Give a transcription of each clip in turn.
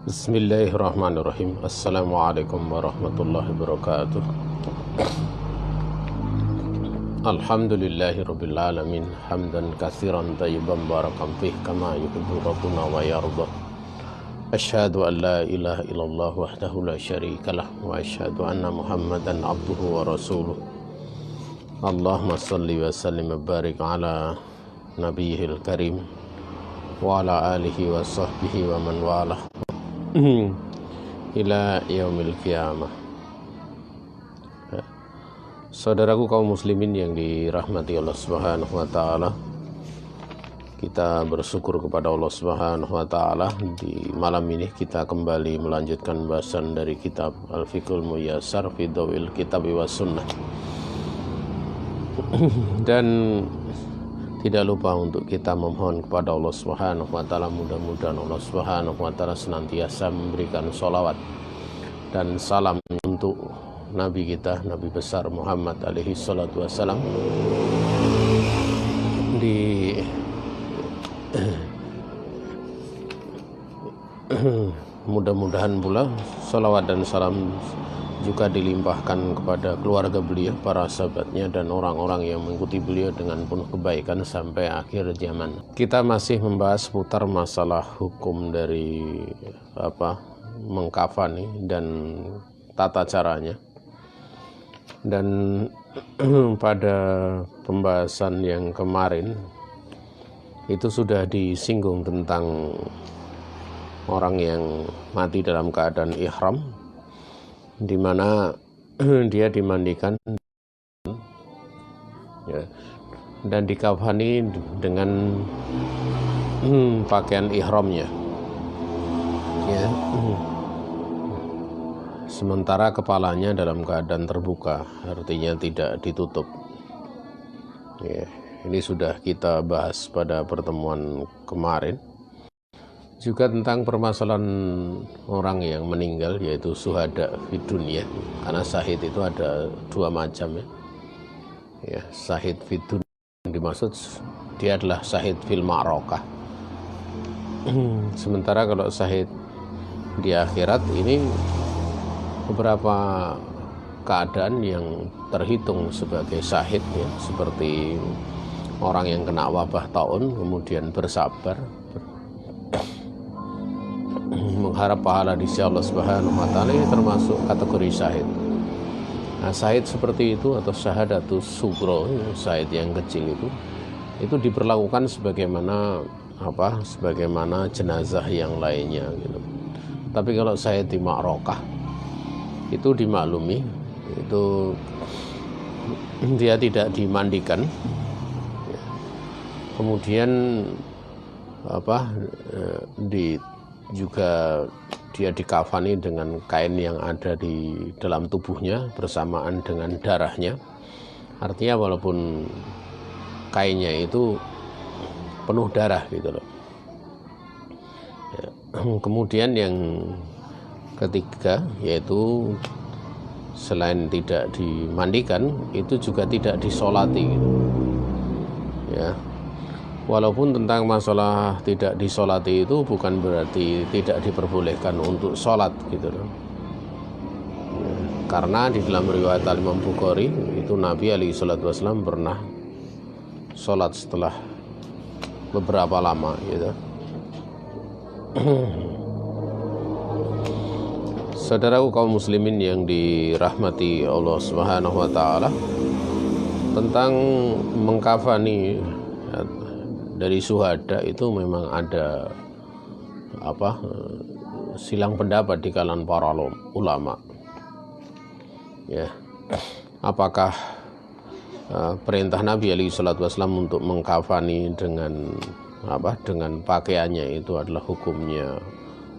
Bismillahirrahmanirrahim. Assalamualaikum warahmatullahi wabarakatuh. Alhamdulillahi rabbil alamin. Hamdan katsiran tayyiban barakan fih kama yuhibbu rabbuna wa yarda. Asyhadu an la ilaha illallah wahdahu la syarikalah wa asyhadu anna Muhammadan abduhu wa rasuluh. Allahumma salli wa sallim wa barik ala nabiyil karim wa ala alihi wa sahbihi wa man walah ila yaumil qiyamah. Saudaraku kaum muslimin yang dirahmati Allah Subhanahu wa taala, kita bersyukur kepada Allah Subhanahu wa taala. Di malam ini kita kembali melanjutkan bahasan dari kitab Al-Fiqhul Muyassar fi Dhawil Kitab wa Sunnah. Dan tidak lupa untuk kita memohon kepada Allah Subhanahu wa taala, mudah-mudahan Allah Subhanahu wa taala senantiasa memberikan sholawat dan salam untuk Nabi kita, Nabi besar Muhammad alaihi salatu wassalam. Mudah-mudahan pula sholawat dan salam juga dilimpahkan kepada keluarga beliau, para sahabatnya, dan orang-orang yang mengikuti beliau dengan penuh kebaikan sampai akhir zaman. Kita masih membahas seputar masalah hukum dari mengkafani dan tata caranya. Dan pada pembahasan yang kemarin itu sudah disinggung tentang orang yang mati dalam keadaan ihram, di mana dia dimandikan ya, dan dikafani dengan pakaian ihramnya ya. Sementara kepalanya dalam keadaan terbuka, artinya tidak ditutup ya. Ini sudah kita bahas pada pertemuan kemarin. Juga tentang permasalahan orang yang meninggal, yaitu syuhada fid dunya, karena syahid itu ada dua macam ya. Syahid fid dunya yang dimaksud dia adalah syahid fil ma'rakah. Sementara kalau syahid di akhirat ini beberapa keadaan yang terhitung sebagai syahid ya, seperti orang yang kena wabah taun kemudian bersabar, mengharap pahala di sisi Allah Subhanahu wa taala, ini termasuk kategori syahid. Nah, syahid seperti itu atau syahadatus sugro, syahid yang kecil itu diperlakukan sebagaimana jenazah yang lainnya gitu. Tapi kalau syahid di ma'rakah itu dimaklumi, itu dia tidak dimandikan. Kemudian juga dia dikafani dengan kain yang ada di dalam tubuhnya bersamaan dengan darahnya. Artinya walaupun kainnya itu penuh darah gitu loh ya. Kemudian yang ketiga, yaitu selain tidak dimandikan, itu juga tidak disolati gitu ya. Walaupun tentang masalah tidak disolati itu bukan berarti tidak diperbolehkan untuk sholat gitu loh ya, karena di dalam riwayat Imam Bukhari itu Nabi alaihi salatu wasallam pernah sholat setelah beberapa lama gitu. Saudaraku kaum muslimin yang dirahmati Allah Subhanahu wa taala, tentang mengkafani dari syuhada itu memang ada silang pendapat di kalangan para ulama ya. Apakah perintah Nabi alaihi salatu wasallam untuk mengkafani dengan pakaiannya itu adalah hukumnya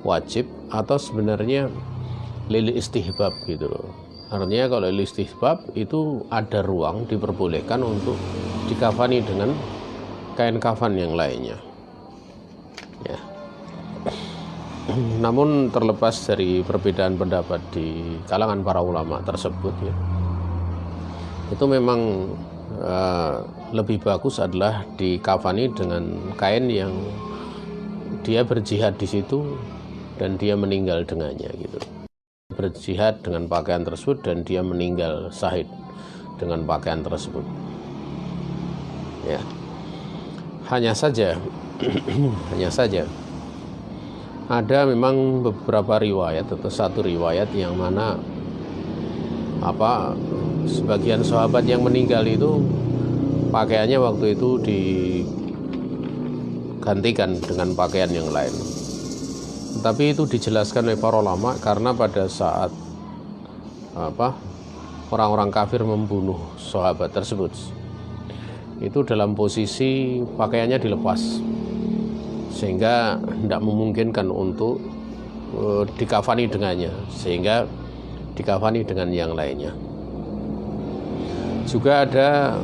wajib atau sebenarnya lil istihbab gitu loh. Artinya kalau lil istihbab itu ada ruang diperbolehkan untuk dikafani dengan kain kafan yang lainnya ya. Namun terlepas dari perbedaan pendapat di kalangan para ulama tersebut ya, itu memang lebih bagus adalah dikafani dengan kain yang dia berjihad di situ dan dia meninggal dengannya gitu. Berjihad dengan pakaian tersebut dan dia meninggal syahid dengan pakaian tersebut. Ya. Hanya saja ada memang beberapa riwayat atau satu riwayat yang mana sebagian sahabat yang meninggal itu pakaiannya waktu itu digantikan dengan pakaian yang lain. Tapi itu dijelaskan oleh para ulama karena pada saat orang-orang kafir membunuh sahabat tersebut, itu dalam posisi pakaiannya dilepas, sehingga tidak memungkinkan untuk dikafani dengannya, sehingga dikafani dengan yang lainnya. Juga ada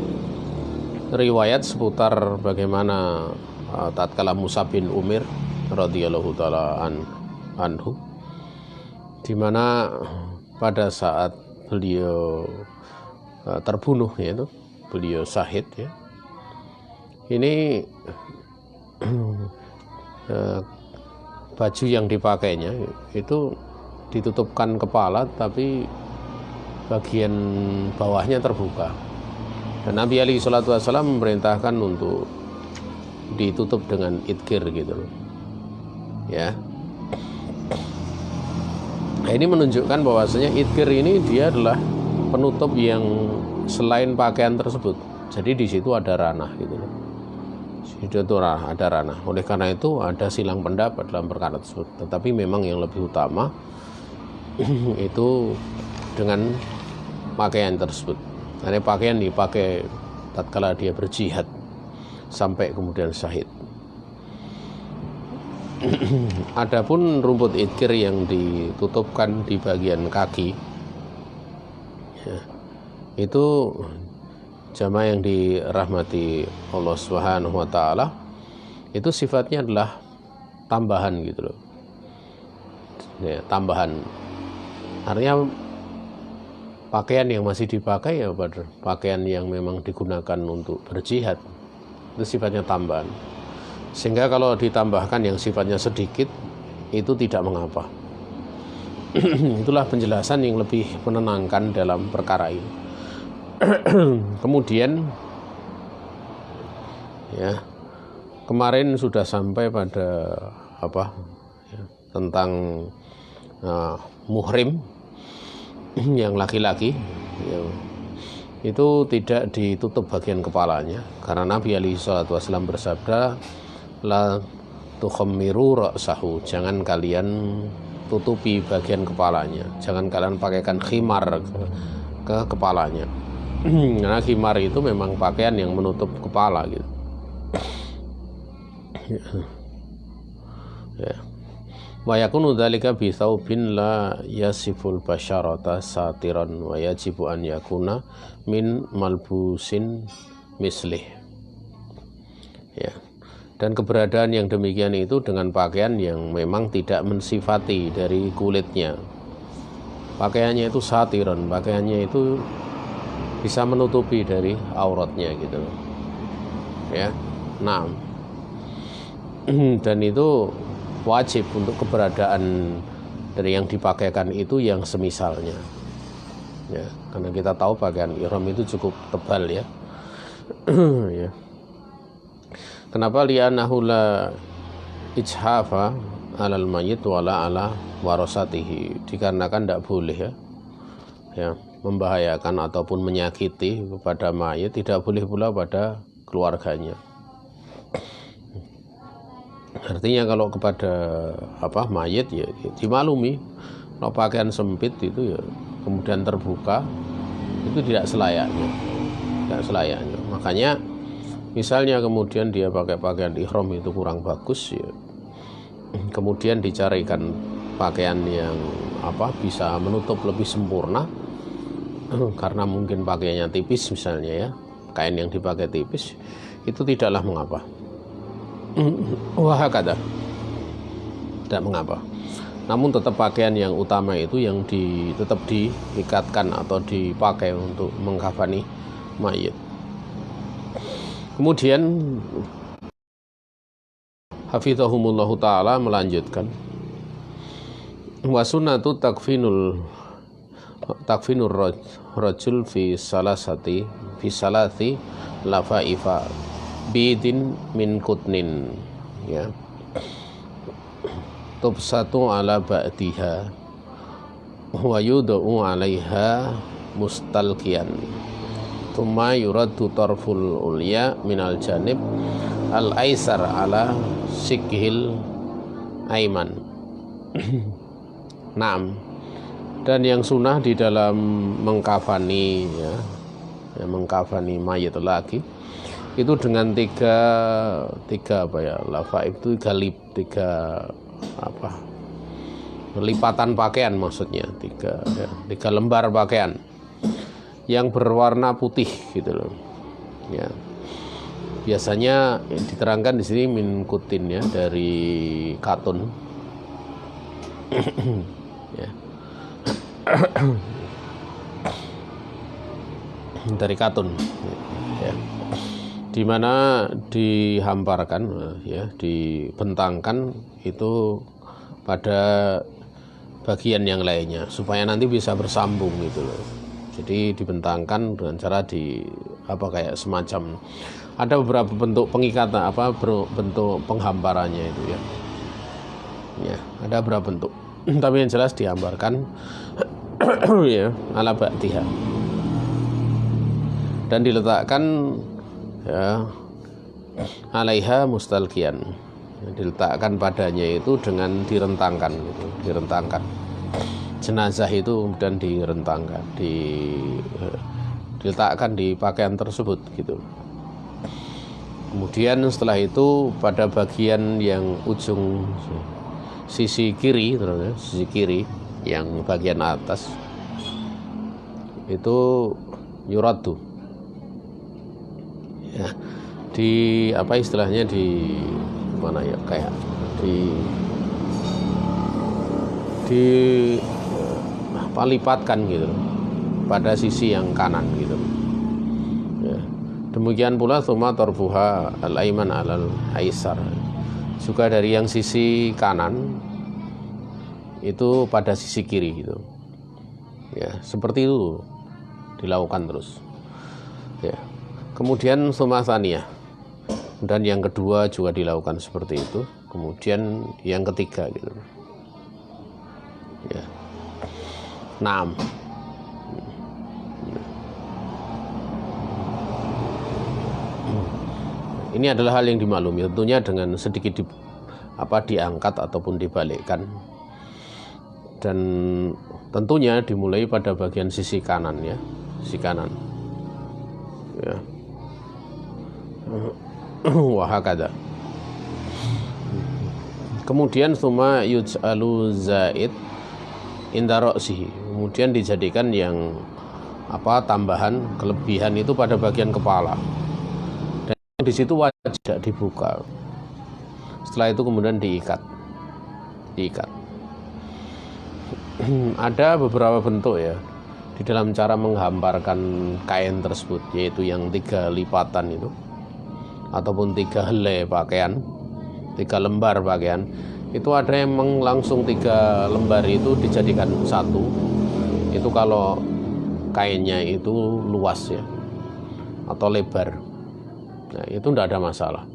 riwayat seputar bagaimana tatkala Mus'ab bin Umair radhiyallahu taala anhu, di mana pada saat beliau terbunuh, yaitu beliau syahid ya, ini baju yang dipakainya itu ditutupkan kepala tapi bagian bawahnya terbuka, dan Nabi alaihi salatu wasallam memerintahkan untuk ditutup dengan idkir gitu loh ya. Nah, ini menunjukkan bahwasanya idkir ini dia adalah penutup yang selain pakaian tersebut, jadi di situ ada ranah gitu loh. Itu ada ranah. Oleh karena itu ada silang pendapat dalam perkara tersebut. Tetapi memang yang lebih utama itu dengan pakaian tersebut. Karena pakaian dipakai tatkala dia berjihad sampai kemudian syahid. Adapun rumput idkir yang ditutupkan di bagian kaki ya, itu jamaah yang dirahmati Allah Subhanahu wa taala, itu sifatnya adalah tambahan gitu loh. Ya, tambahan. Artinya pakaian yang masih dipakai ya pakaian yang memang digunakan untuk berjihad, itu sifatnya tambahan. Sehingga kalau ditambahkan yang sifatnya sedikit itu tidak mengapa. Itulah penjelasan yang lebih menenangkan dalam perkara ini. Kemudian ya, kemarin sudah sampai pada tentang muhrim yang laki-laki ya, itu tidak ditutup bagian kepalanya karena Nabi alaihi salatu wasallam bersabda, la tukhammiru ra'sahu, jangan kalian tutupi bagian kepalanya, jangan kalian pakaikan khimar ke kepalanya. Karena khimar itu memang pakaian yang menutup kepala gitu. Ya. Wa yakunu dzalika bi thawbin la yasiful basyarata satiran wa yajibu an yakuna min malbusin mislih. Ya. Dan keberadaan yang demikian itu dengan pakaian yang memang tidak mensifati dari kulitnya. Pakaiannya itu satiran, pakaiannya itu bisa menutupi dari auratnya gitu ya. Nah, dan itu wajib untuk keberadaan dari yang dipakaikan itu yang semisalnya ya, karena kita tahu pakaian ihram itu cukup tebal ya. Ya. Kenapa? Li'annahu la ijhafa alal mayyit wala ala warasatihi, dikarenakan tidak boleh ya membahayakan ataupun menyakiti kepada mayit, tidak boleh pula pada keluarganya. Artinya kalau kepada mayit ya dimaklumi, kalau pakaian sempit itu ya kemudian terbuka, itu tidak selayaknya. Makanya misalnya kemudian dia pakai pakaian ihram itu kurang bagus ya, kemudian dicarikan pakaian yang bisa menutup lebih sempurna, karena mungkin pakaiannya tipis misalnya ya, kain yang dipakai tipis, itu tidaklah mengapa. Wah kata tidak mengapa. Namun tetap pakaian yang utama itu yang tetap diikatkan atau dipakai untuk mengkafani mayit. Kemudian hafizahumullahu ta'ala melanjutkan, Wa sunnatu takfinur rajul fi salati lafaifa bidin min kutnin, ya, tubsatu ala ba'diha wa yudau alaiha mustalqiyan thumma yuraddu tarful ulya minal janib al aisar ala sikhil aiman. Naam. Dan yang sunnah di dalam mengkafani, ya, mengkafani mayat lagi itu dengan tiga apa ya, lafaif itu tiga apa, lipatan pakaian, maksudnya tiga lembar pakaian yang berwarna putih gitu loh, ya. Biasanya diterangkan di sini min kutin, ya, dari katun. Ya. Dari katun, ya, dimana dihamparkan, ya, dibentangkan itu pada bagian yang lainnya supaya nanti bisa bersambung gitu loh. Jadi dibentangkan dengan cara kayak semacam ada beberapa bentuk pengikatan, bentuk penghamparannya itu, ya. Ya, ada beberapa bentuk. Tapi yang jelas dihamparkan ya ala ba'diha dan diletakkan, ya, alaiha mustalqiyan, diletakkan padanya itu dengan direntangkan gitu, direntangkan. Jenazah itu kemudian diletakkan di pakaian tersebut gitu. Kemudian setelah itu pada bagian yang ujung sisi kiri, yang bagian atas itu yuraddu, ya, di apa istilahnya, di mana ya, kayak lipatkan gitu pada sisi yang kanan gitu, ya. Demikian pula tsumma tarfuha al-aiman alal aisar, juga dari yang sisi kanan itu pada sisi kiri gitu, ya, seperti itu dilakukan terus, ya. Kemudian tsumma tsaniyah, dan yang kedua juga dilakukan seperti itu, kemudian yang ketiga gitu, ya. Naam. Ini adalah hal yang dimaklumi, tentunya dengan sedikit diangkat ataupun dibalikkan, dan tentunya dimulai pada bagian sisi kanan, ya, sisi kanan, ya. Wahakada. Kemudian tsumma yuj'alu zaid inda ra'sihi, kemudian dijadikan yang tambahan, kelebihan itu pada bagian kepala. Di situ wajah tidak dibuka. Setelah itu kemudian diikat. Ada beberapa bentuk, ya, di dalam cara menghamparkan kain tersebut, yaitu yang 3 lipatan itu, ataupun 3 helai pakaian, 3 lembar pakaian. Itu ada yang langsung 3 lembar itu dijadikan satu. Itu kalau kainnya itu luas, ya, atau lebar. Nah, itu tidak ada masalah.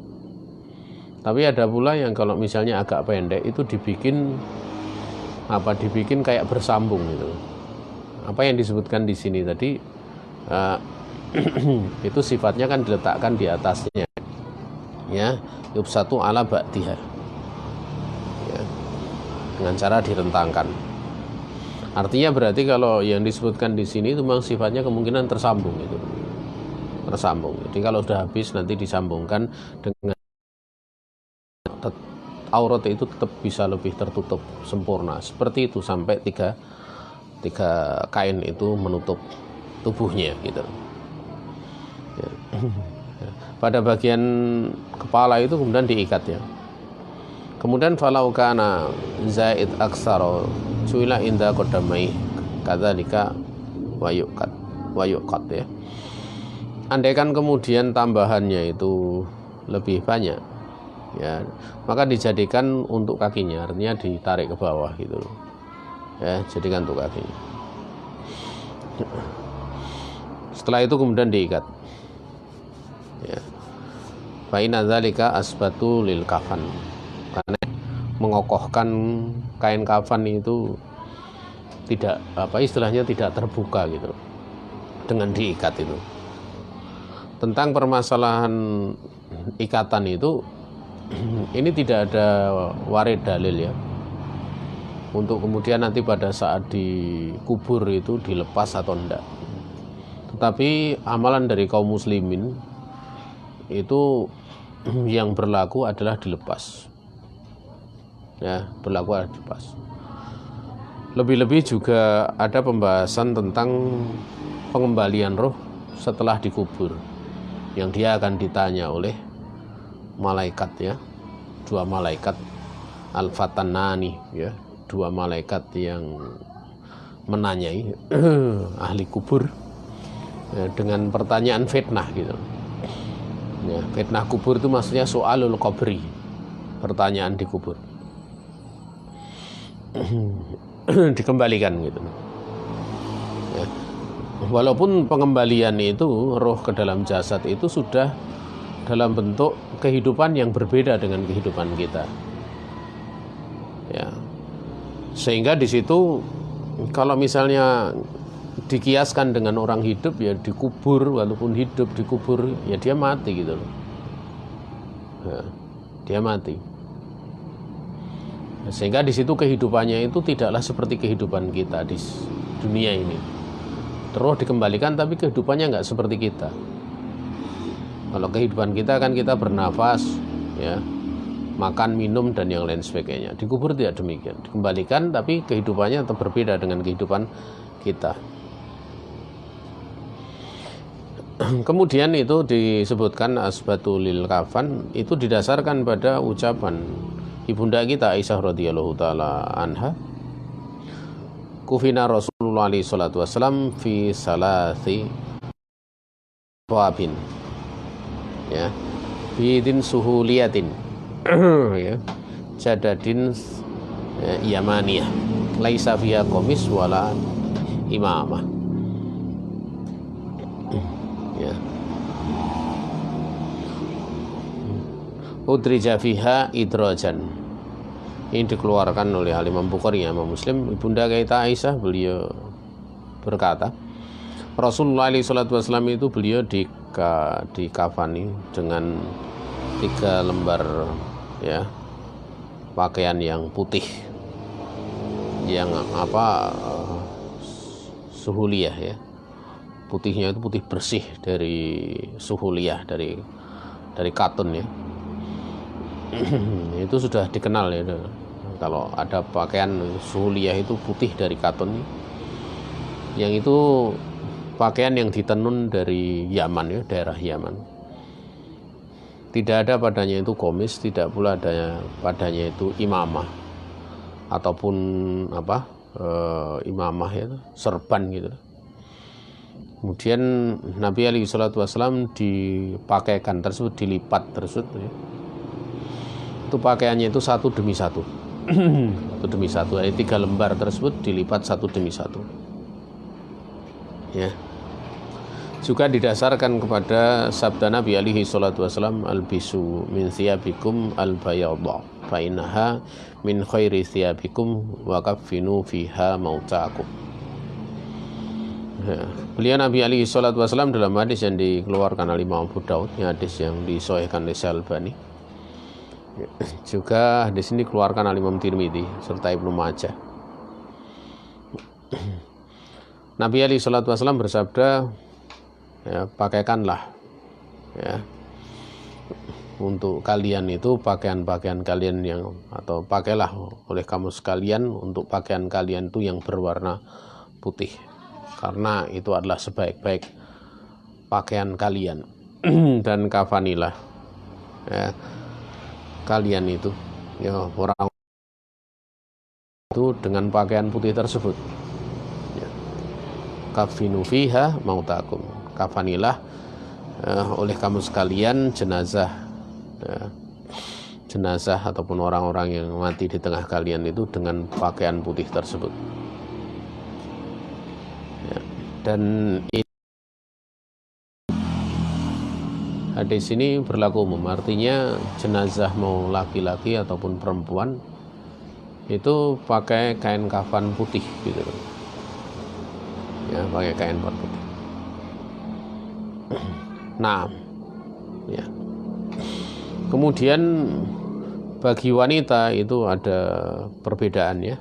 Tapi ada pula yang kalau misalnya agak pendek itu dibikin kayak bersambung gitu. Apa yang disebutkan di sini tadi itu sifatnya kan diletakkan di atasnya, ya, yubsatu ala ba'diha, ya, dengan cara direntangkan. Artinya berarti kalau yang disebutkan di sini itu memang sifatnya kemungkinan tersambung itu. Jadi kalau sudah habis nanti disambungkan dengan aurat itu tetap bisa lebih tertutup sempurna, seperti itu sampai tiga kain itu menutup tubuhnya gitu, ya. Pada bagian kepala itu kemudian diikat, ya. Kemudian falau kana zaid aksara juila inda qadamai kadzalika wayuqat, ya. Andaikan kemudian tambahannya itu lebih banyak, ya, maka dijadikan untuk kakinya, artinya ditarik ke bawah gitu loh, ya, jadikan untuk kakinya. Setelah itu kemudian diikat, ya. Fa inna dzalika asbatu lil kafan, karena mengokohkan kain kafan itu tidak istilahnya tidak terbuka gitu dengan diikat itu. Tentang permasalahan ikatan itu, ini tidak ada warid dalil ya, untuk kemudian nanti pada saat dikubur itu dilepas atau enggak. Tetapi amalan dari kaum muslimin itu yang berlaku adalah dilepas, ya, berlaku adalah dilepas. Lebih-lebih juga ada pembahasan tentang pengembalian roh setelah dikubur, yang dia akan ditanya oleh malaikat, ya, dua malaikat al-fatanani, ya, dua malaikat yang menanyai ahli kubur, ya, dengan pertanyaan fitnah gitu. Ya, fitnah kubur itu maksudnya soalul qabri, pertanyaan di kubur. Dikembalikan gitu. Ya. Walaupun pengembalian itu roh ke dalam jasad itu sudah dalam bentuk kehidupan yang berbeda dengan kehidupan kita. Ya. Sehingga di situ kalau misalnya dikiaskan dengan orang hidup, ya dikubur, walaupun hidup dikubur, ya dia mati gitu loh, ya, dia mati. Sehingga di situ kehidupannya itu tidaklah seperti kehidupan kita di dunia ini. Terus dikembalikan tapi kehidupannya nggak seperti kita. Kalau kehidupan kita kan kita bernafas, ya, makan, minum, dan yang lain sebagainya. Dikubur tidak demikian. Dikembalikan tapi kehidupannya tetap berbeda dengan kehidupan kita. Kemudian itu disebutkan asbatul lil kafan, itu didasarkan pada ucapan ibunda kita Aisyah radhiyallahu taala anha, kufina Rasulullah alaihi salatu wasallam fi salasi wabin, ya, bidin suhuliyatin, ya, jadadin, ya, yamaniyah, laisa fiha qamis wala imamah, ya. Udrija fiha idrajan, ini dikeluarkan oleh Imam Bukhari, Imam Muslim. Ibunda kita Aisyah, beliau berkata, Rasulullah SAW itu beliau dikafani dengan 3 lembar, ya, pakaian yang putih, yang suhuliyah, ya, putihnya itu putih bersih dari suhuliyah, dari katun, ya. Itu sudah dikenal, ya, kalau ada pakaian suhuliyah itu putih dari katun, yang itu pakaian yang ditenun dari Yaman, ya, daerah Yaman. Tidak ada padanya itu komis, tidak pula ada padanya itu imamah ataupun imamah, ya, serban gitu. Kemudian Nabi alaihi salatu wasallam dipakaikan tersebut, dilipat tersebut, ya. Itu pakaiannya itu satu demi satu. Satu demi satu, ada 3 lembar tersebut dilipat satu demi satu, ya. Juga didasarkan kepada sabda Nabi alaihi salatu wasallam, albisu min thiyabikum albayadha fa innaha min khairi thiyabikum wa kaffinu fiha mautakum. Ya. Beliau Nabi alaihi salatu wasallam dalam hadis yang dikeluarkan oleh Imam Abu Daud, hadis yang disahihkan oleh Al-Albani. Ya. Juga di sini dikeluarkan oleh Imam Tirmidzi serta Ibnu Majah. Nabi alaihi salatu wasallam bersabda, ya, pakaikanlah, ya, untuk kalian itu pakaian-pakaian kalian yang, atau pakailah oleh kamu sekalian untuk pakaian kalian itu yang berwarna putih, karena itu adalah sebaik-baik pakaian kalian. Dan kafanilah, ya, kalian itu, ya, orang itu dengan pakaian putih tersebut, ya. Kafinu fiha mautakum, kafanilah oleh kamu sekalian jenazah, ya, jenazah ataupun orang-orang yang mati di tengah kalian itu dengan pakaian putih tersebut. Ya. Dan hadis ini berlaku umum, artinya jenazah mau laki-laki ataupun perempuan itu pakai kain kafan putih gitu, ya, pakai kain kafan putih. Nah, ya. Kemudian bagi wanita itu ada perbedaan, ya.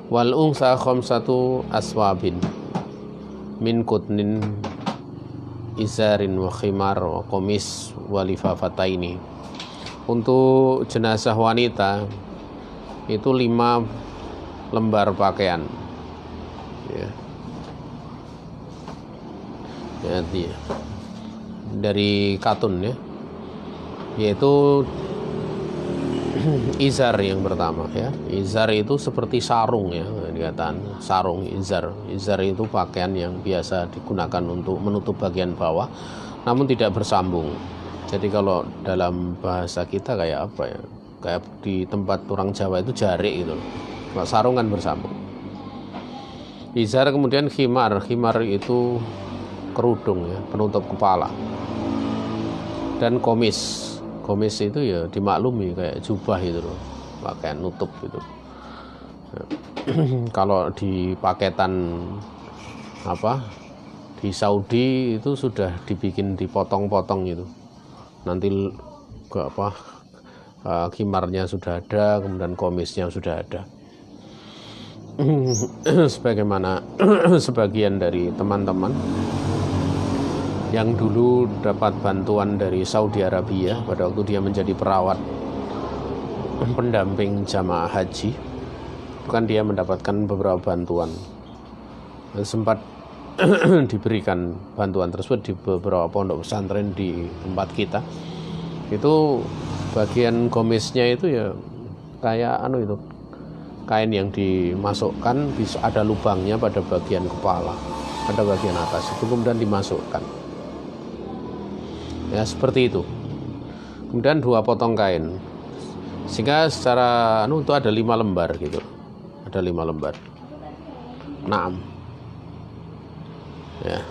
Wal unsa khamsatu aswabin min kutnin izarin wa khimar wa komis wa lifafataini. Untuk jenazah wanita itu 5 lembar pakaian, ya. Jadi dari katun, ya, yaitu izar yang pertama, ya. Izar itu seperti sarung, ya, dikatakan sarung izar. Izar itu pakaian yang biasa digunakan untuk menutup bagian bawah namun tidak bersambung. Jadi kalau dalam bahasa kita kayak apa, ya, kayak di tempat orang Jawa itu jarik gitu. Kalau sarung kan bersambung. Izar, kemudian khimar. Khimar itu kerudung, ya, penutup kepala. Dan komis. Komis itu ya dimaklumi kayak jubah itu loh, pakaian nutup gitu. Kalau di paketan di Saudi itu sudah dibikin dipotong-potong gitu. Nanti khimarnya sudah ada, kemudian komisnya sudah ada. Sebagaimana sebagian dari teman-teman yang dulu dapat bantuan dari Saudi Arabia pada waktu dia menjadi perawat pendamping jamaah haji, itu kan dia mendapatkan beberapa bantuan. Dan sempat diberikan bantuan tersebut di beberapa pondok pesantren di tempat kita. Itu bagian komisnya itu ya kayak itu kain yang dimasukkan, bisa ada lubangnya pada bagian kepala, pada bagian atas, itu kemudian dimasukkan. Ya, seperti itu. Kemudian 2 potong kain, sehingga secara itu ada 5 lembar gitu, ada 5 lembar. Naam, ya.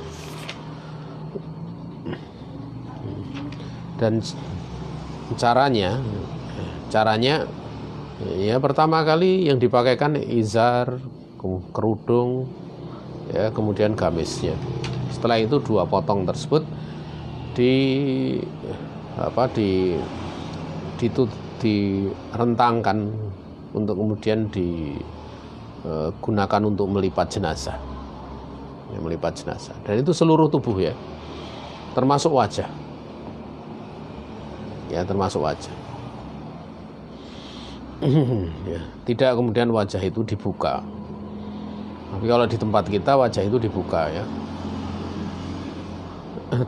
Dan caranya ya, pertama kali yang dipakaikan izar, kerudung, ya, kemudian gamisnya. Setelah itu 2 potong tersebut direntangkan untuk kemudian digunakan untuk melipat jenazah, ya, melipat jenazah. Dan itu seluruh tubuh, ya, termasuk wajah, ya, termasuk wajah. Ya, tidak kemudian wajah itu dibuka. Tapi kalau di tempat kita wajah itu dibuka, ya.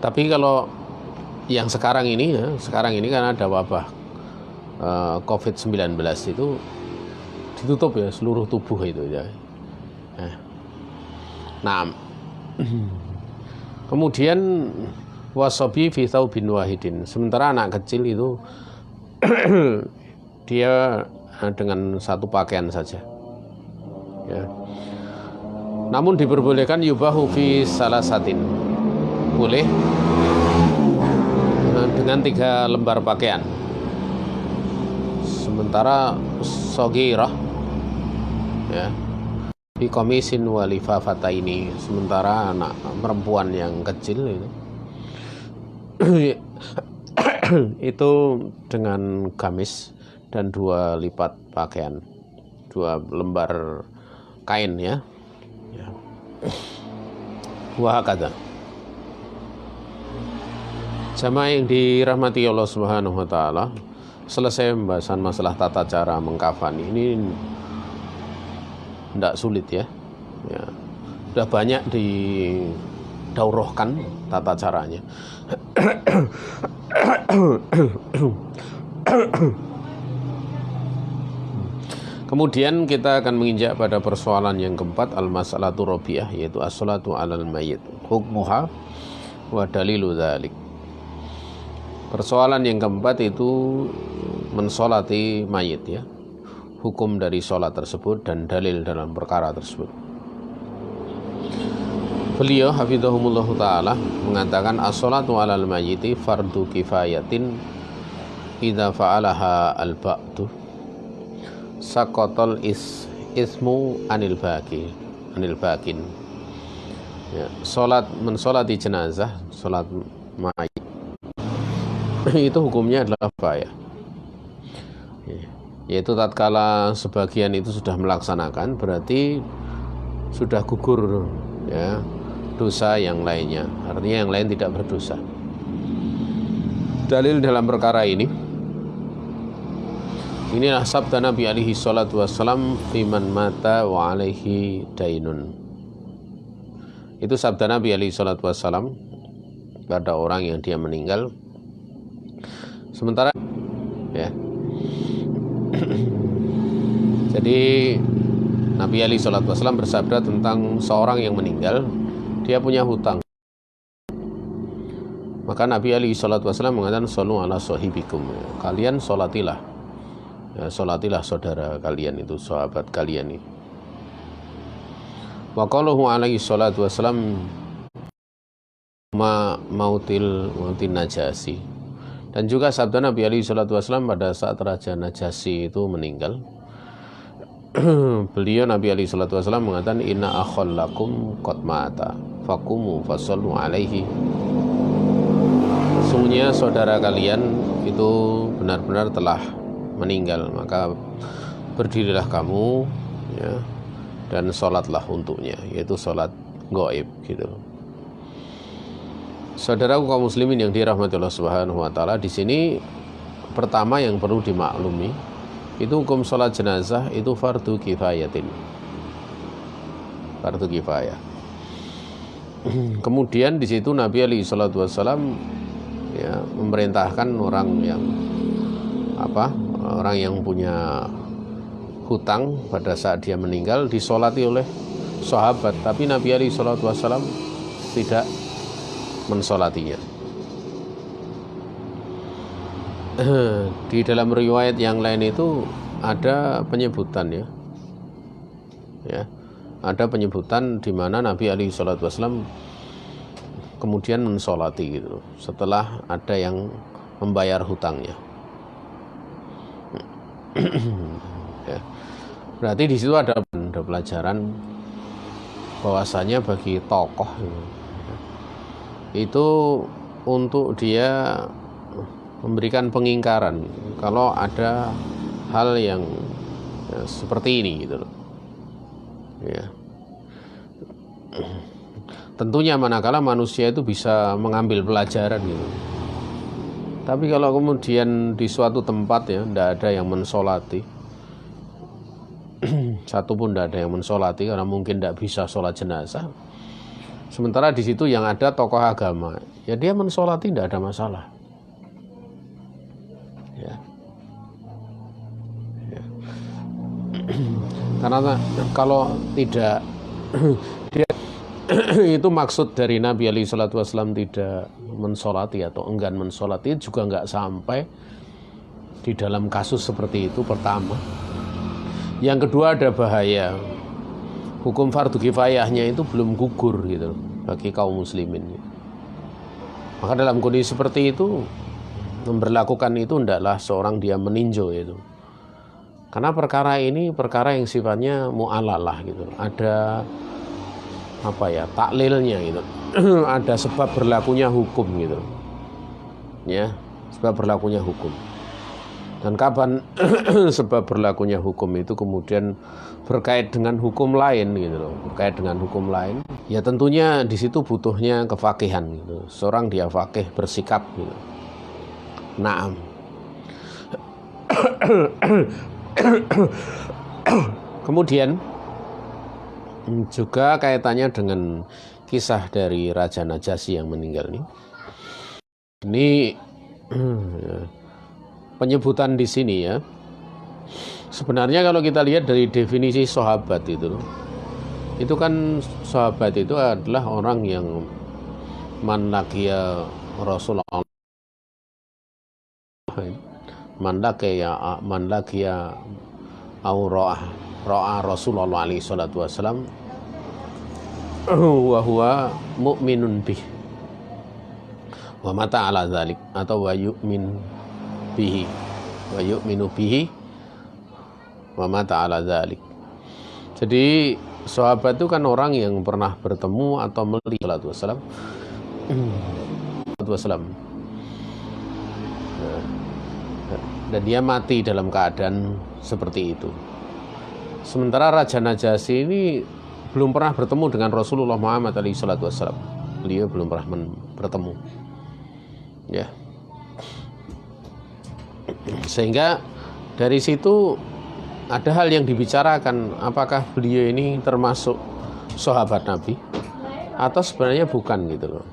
Tapi kalau yang sekarang ini karena ada wabah COVID-19 itu ditutup, ya, seluruh tubuh itu, ya. Nah, kemudian wasobi fi tsaubin wahidin. Sementara anak kecil itu dia dengan 1 pakaian saja, ya. Namun diperbolehkan yubahu fi salasatin, boleh dengan 3 lembar pakaian. Sementara sogirah, ya, di komisin walifafata ini, sementara anak perempuan yang kecil itu itu dengan gamis dan 2 lipat pakaian, 2 lembar kain, ya. Wah, kata jamaah yang dirahmati Allah Subhanahu wa taala, selesai pembahasan masalah tata cara mengkafani. Ini tidak sulit, ya. Ya, sudah banyak didaurahkan tata caranya. Kemudian kita akan menginjak pada persoalan yang keempat, al-mas'alatu rabi'ah, yaitu as-salatu 'alal mayyit, hukmuha wa dalilu dzalik. Persoalan yang keempat itu mensolati mayit, ya, hukum dari sholat tersebut dan dalil dalam perkara tersebut. Beliau hafizahumullah ta'ala mengatakan as-salatu alal mayyiti fardu kifayatin idza fa'alaha al-ba'du saqatal ismu anil bakin. Ya, mensolati jenazah, salat mayit itu hukumnya adalah kifayah. Yaitu tatkala sebagian itu sudah melaksanakan, berarti sudah gugur ya dosa yang lainnya, artinya yang lain tidak berdosa. Dalil dalam perkara inilah sabda Nabi alaihi salatu wassalam fiman mata wa alaihi dainun. Itu sabda Nabi alaihi salatu wassalam pada orang yang dia meninggal sementara ya. Jadi Nabi alaihi salatu wassalam bersabda tentang seorang yang meninggal, dia punya hutang. Maka Nabi alaihi salatu wassalam mengatakan shollu ala sahibikum. Kalian sholatilah. Ya, sholatilah saudara kalian itu, sahabat kalian ini. Wa qaluhu alaihi salatu wassalam mautin Najasyi. Dan juga sabda Nabi alaihi salatu wassalam pada saat Raja Najasyi itu meninggal. Beliau Nabi alaihi salatu wassalam mengatakan inna akhallakum qad mata faqumu fasallu alaihi. Sungguhnya saudara kalian itu benar-benar telah meninggal, maka berdirilah kamu ya, dan sholatlah untuknya, yaitu sholat gaib gitu. Saudaraku kaum muslimin yang dirahmati Allah Subhanahu wa taala, di sini pertama yang perlu dimaklumi itu hukum sholat jenazah itu fardu kifayatin. Fardu kifayah. Kemudian di situ Nabi alaihi salatu wassalam ya memerintahkan orang yang punya hutang pada saat dia meninggal disolati oleh sahabat, tapi Nabi alaihi salatu wassalam tidak mensolatinya. Di dalam riwayat yang lain itu ada penyebutan ya ada penyebutan di mana Nabi alaihi salatu wassalam kemudian mensolati gitu setelah ada yang membayar hutangnya. Ya. Berarti di situ ada pelajaran bahwasanya bagi tokoh itu untuk dia memberikan pengingkaran kalau ada hal yang ya, seperti ini gitu loh. Ya. Tentunya manakala manusia itu bisa mengambil pelajaran gitu. Tapi kalau kemudian di suatu tempat ya tidak ada yang mensolati, satu pun tidak ada yang mensolati karena mungkin tidak bisa sholat jenazah. Sementara di situ yang ada tokoh agama, ya dia mensolati tidak ada masalah. Ya. Ya. Karena kalau tidak dia itu maksud dari Nabi alaihi salatu wassalam tidak mensolati atau enggan mensolati juga enggak sampai di dalam kasus seperti itu pertama. Yang kedua ada bahaya. Hukum fardu kifayahnya itu belum gugur gitu bagi kaum muslimin. Maka dalam kondisi seperti itu memberlakukan itu hendaklah seorang dia meninjau itu. Karena perkara ini perkara yang sifatnya mu'alalah gitu. Ada taklilnya gitu. Ada sebab berlakunya hukum gitu. Ya, sebab berlakunya hukum. Dan kapan sebab berlakunya hukum itu kemudian berkait dengan hukum lain gitu loh, berkait dengan hukum lain, ya tentunya di situ butuhnya kefakihan gitu. Seorang dia fakih bersikap gitu. Naam. Kemudian juga kaitannya dengan kisah dari Raja Najasyi yang meninggal ini. Ini penyebutan di sini ya. Sebenarnya kalau kita lihat dari definisi sahabat itu kan sahabat itu adalah orang yang man laqiya Rasulullah, man laqiya au ra'a Rasulullah alaihi salatu wasalam wa huwa mu'minun bih wa mata ala dzalik, atau wa yu'min bihi wa yu'minu bihi wa mata ala dzalik. Jadi sahabat itu kan orang yang pernah bertemu atau melihat Wasallam dan dia mati dalam keadaan seperti itu. Sementara Raja Najasyi ini belum pernah bertemu dengan Rasulullah Muhammad SAW. Beliau belum pernah bertemu, ya. Sehingga dari situ ada hal yang dibicarakan, apakah beliau ini termasuk sahabat Nabi atau sebenarnya bukan gitu loh.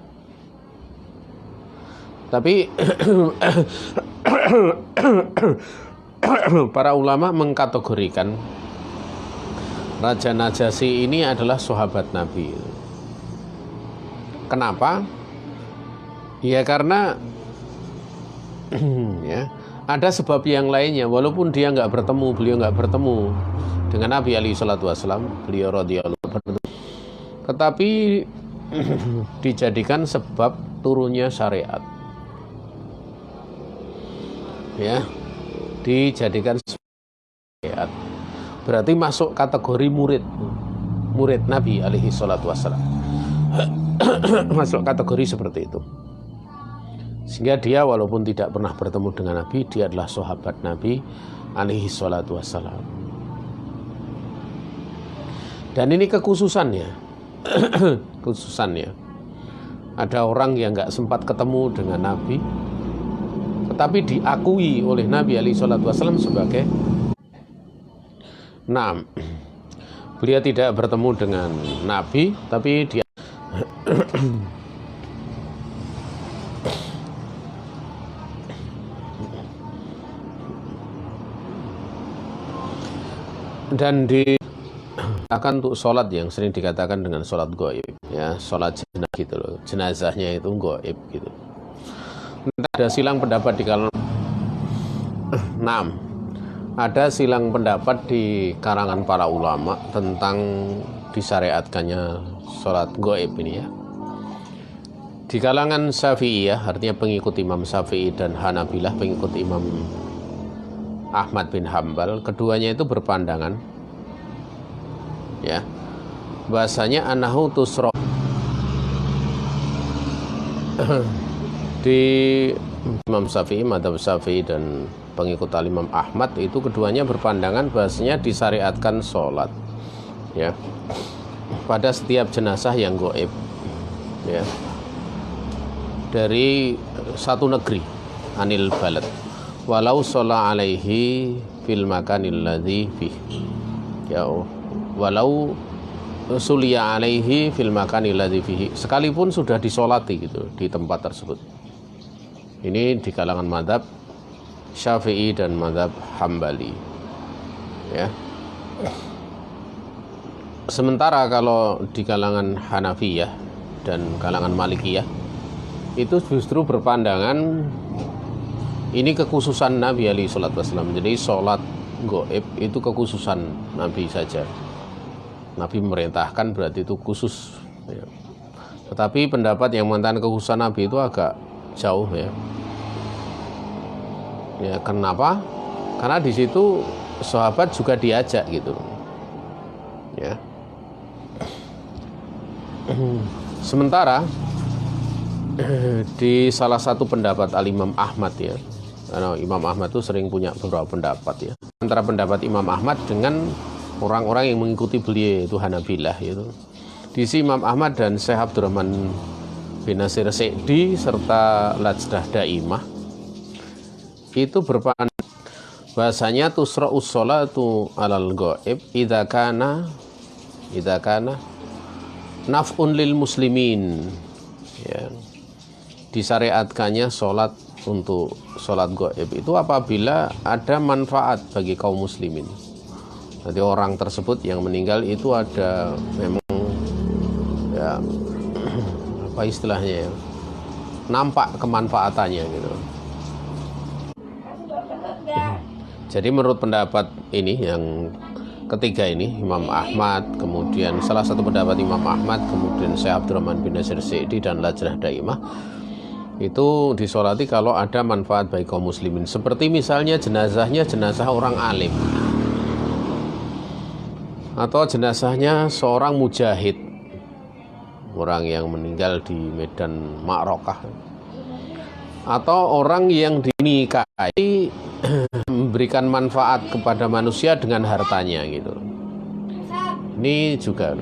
Tapi para ulama mengkategorikan Raja Najasyi ini adalah sahabat Nabi. Kenapa? Ya karena ya, ada sebab yang lainnya. Walaupun dia beliau nggak bertemu dengan Nabi alaihi salatu wasallam, beliau radhiyallahu anhu, tetapi dijadikan sebab turunnya syariat. Ya, dijadikan syariat. Berarti masuk kategori murid Nabi alaihi salatu wasallam. Masuk kategori seperti itu. Sehingga dia walaupun tidak pernah bertemu dengan Nabi, dia adalah sahabat Nabi alaihi salatu wassalam. Dan ini kekhususannya. Khususannya. Ada orang yang gak sempat ketemu dengan Nabi, tetapi diakui oleh Nabi alaihi salatu wassalam sebagai beliau tidak bertemu dengan Nabi, tapi dia dan akan untuk sholat yang sering dikatakan dengan sholat gaib, ya, sholat jenazah gitu loh, jenazahnya itu gaib gitu. Ada silang pendapat di kalangan ada silang pendapat di kalangan para ulama tentang disyariatkannya sholat gaib ini, ya. Di kalangan Syafi'iyah, artinya pengikut Imam Syafi'i, dan Hanabilah, pengikut Imam Ahmad bin Hambal, keduanya itu berpandangan, ya, bahasanya anahu tusra. Di Imam Syafi'i, madhab Syafi'i, dan pengikut Imam Ahmad itu keduanya berpandangan bahasanya disyariatkan sholat, ya, pada setiap jenazah yang gaib, ya, dari satu negeri, anil balad, walau sholat alaihi fil makanil ladzi fih, ya, walau suliya alaihi fil makanil ladzi fihi, sekalipun sudah disolati gitu di tempat tersebut. Ini di kalangan mazhab Syafi'i dan mazhab Hambali, ya. Sementara kalau di kalangan Hanafiyah dan kalangan Malikiyah itu justru berpandangan ini kekhususan Nabi alaihi salatu wasallam. Jadi sholat gaib itu kekhususan Nabi saja. Nabi memerintahkan, berarti itu khusus, ya. Tetapi pendapat yang mengatakan kekhususan Nabi itu agak jauh, ya. Ya, kenapa? Karena di situ sahabat juga diajak gitu, ya. Sementara di salah satu pendapat Al-Imam Ahmad, ya, karena Imam Ahmad itu sering punya beberapa pendapat, ya. Antara pendapat Imam Ahmad dengan orang-orang yang mengikuti beliau, itu Hanabilah, itu. Di sini Imam Ahmad dan Syekh Abdurrahman bin Nasir Sa'di serta Lajnah Daimah itu berpandangan bahasanya tusra'us sholatu alal ghaib idza kana naf'un lil muslimin, ya. Disyariatkannya sholat untuk sholat gaib itu apabila ada manfaat bagi kaum muslimin. Jadi orang tersebut yang meninggal itu ada memang, ya, apa istilahnya, ya, nampak kemanfaatannya gitu. Jadi menurut pendapat ini yang ketiga ini, Imam Ahmad, kemudian salah satu pendapat Imam Ahmad, kemudian Syekh Abdurrahman bin Nasir Sa'di dan Lajnah Daimah, itu disolati kalau ada manfaat bagi kaum muslimin. Seperti misalnya jenazahnya jenazah orang alim, atau jenazahnya seorang mujahid, orang yang meninggal di medan Ma'rakah, atau orang yang dinikahi memberikan manfaat kepada manusia dengan hartanya gitu. Ini juga.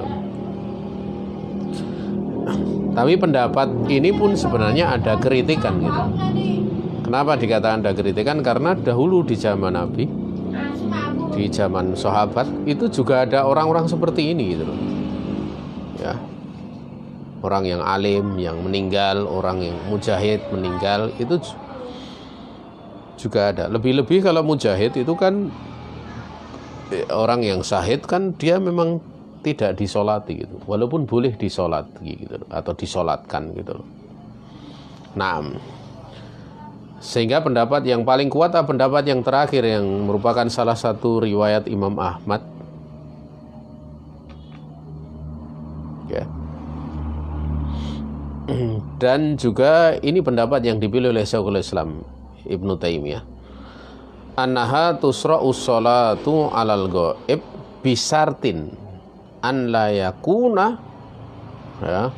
Tapi pendapat ini pun sebenarnya ada kritikan gitu. Kenapa dikatakan ada kritikan? Karena dahulu di zaman Nabi, di zaman sahabat, itu juga ada orang-orang seperti ini gitu loh. Ya. Orang yang alim, yang meninggal, orang yang mujahid meninggal, itu juga ada. Lebih-lebih kalau mujahid itu kan orang yang syahid kan dia memang tidak disolati gitu, walaupun boleh disolati gitu atau disolatkan gitu. Nah, sehingga pendapat yang paling kuat adalah pendapat yang terakhir yang merupakan salah satu riwayat Imam Ahmad. Ya. Dan juga ini pendapat yang dipilih oleh Syekhul Islam Ibnu Taimiyah. Annaha tusra'us sholatu 'alal ghaib bisartin an la yakuna ya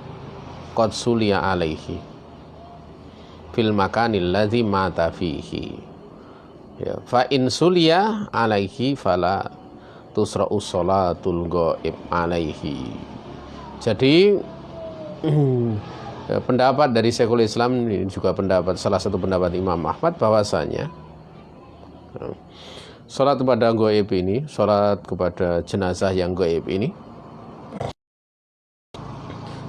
qad suliya alaihi fil makanil ladzi mata fihi, ya fa in suliya alaihi fala tusra'us sholatul ghaib alaihi. Jadi pendapat dari Syekhul Islam ini juga pendapat, salah satu pendapat Imam Ahmad, bahwasanya sholat kepada ghaib ini, sholat kepada jenazah yang ghaib ini,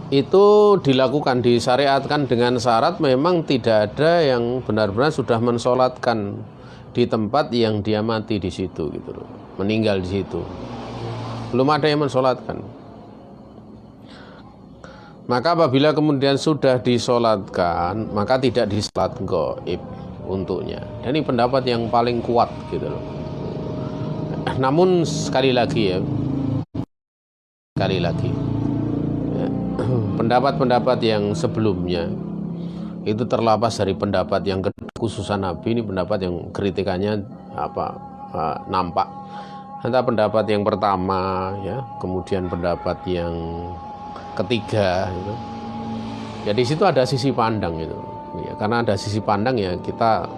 itu dilakukan, disyariatkan dengan syarat memang tidak ada yang benar-benar sudah mensolatkan di tempat yang dia mati di situ gitu loh, meninggal di situ, belum ada yang mensolatkan. Maka apabila kemudian sudah disolatkan, maka tidak disolat ghaib untuknya. Dan ini pendapat yang paling kuat gitu loh. Namun sekali lagi pendapat-pendapat yang sebelumnya itu terlepas dari pendapat yang kekhususan Nabi. Ini pendapat yang kritikannya nampak. Antara pendapat yang pertama ya, kemudian pendapat yang ketiga gitu. Ya di situ ada sisi pandang gitu. Ya, karena ada sisi pandang ya kita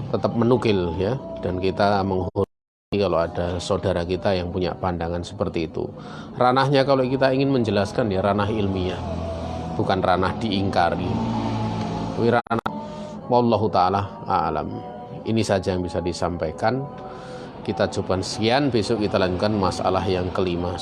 tetap menukil ya, dan kita menghormati kalau ada saudara kita yang punya pandangan seperti itu. Ranahnya kalau kita ingin menjelaskan ya ranah ilmiah, bukan ranah diingkari. Tapi ranah wallahu taala a'lam. Ini saja yang bisa disampaikan. Kita coba sekian, besok kita lanjutkan masalah yang kelima.